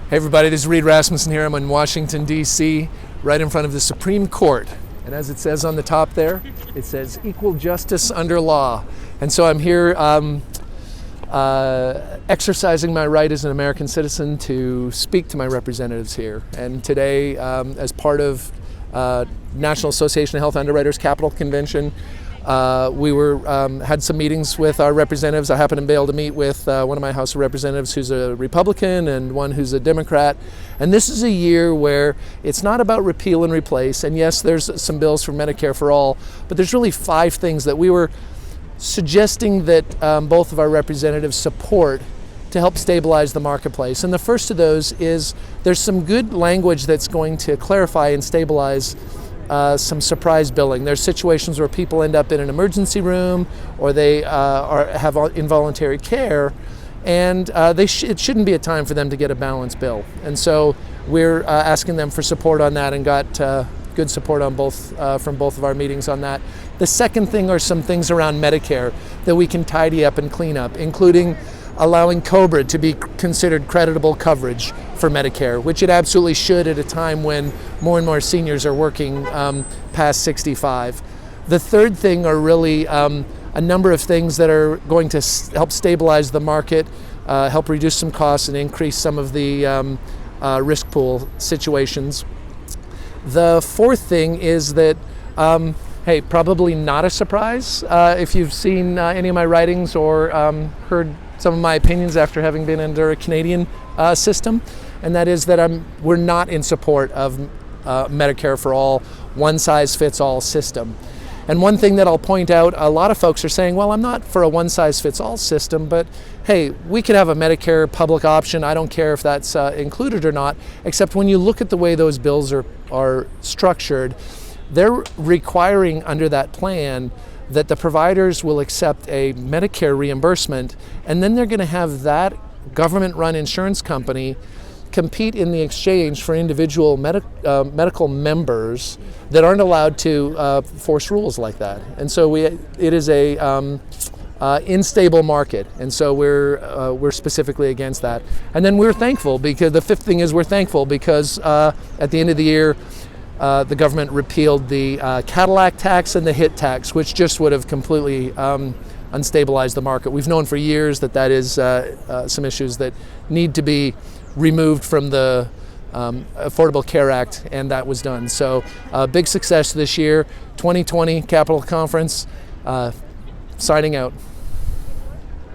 Hey everybody, this is Reid Rasmussem here. I'm in Washington, D.C., right in front of the Supreme Court. And as it says on the top there, it says equal justice under law. And so I'm here exercising my right as an American citizen to speak to my representatives here. And today, as part of National Association of Health Underwriters Capitol Convention, we had some meetings with our representatives. I happened to be able to meet with one of my House of Representatives who's a Republican and one who's a Democrat. And this is a year where it's not about repeal and replace. And yes, there's some bills for Medicare for all, but there's really 5 things that we were suggesting that both of our representatives support to help stabilize the marketplace. And the first of those is there's some good language that's going to clarify and stabilize some surprise billing. There's situations where people end up in an emergency room or they have involuntary care, and it shouldn't be a time for them to get a balanced bill. And so we're asking them for support on that, and got good support on from both of our meetings on that. The second thing are some things around Medicare that we can tidy up and clean up, including allowing COBRA to be considered creditable coverage for Medicare, which it absolutely should at a time when more and more seniors are working past 65. The third thing are really a number of things that are going to help stabilize the market, help reduce some costs and increase some of the risk pool situations. The fourth thing is that, hey, probably not a surprise if you've seen any of my writings or heard some of my opinions after having been under a Canadian system, and that is that we're not in support of Medicare for all, one-size-fits-all system. And one thing that I'll point out, a lot of folks are saying, well, I'm not for a one-size-fits-all system, but hey, we could have a Medicare public option. I don't care if that's included or not, except when you look at the way those bills are structured, they're requiring under that plan that the providers will accept a Medicare reimbursement, and then they're going to have that government-run insurance company compete in the exchange for individual medical members that aren't allowed to force rules like that. And so it is a unstable market, and so we're specifically against that. And then we're thankful because the fifth thing is we're thankful because at the end of the year, the government repealed the Cadillac tax and the HIT tax, which just would have completely unstabilized the market. We've known for years that is some issues that need to be removed from the Affordable Care Act, and that was done. So big success this year. 2020 Capitol Conference, signing out.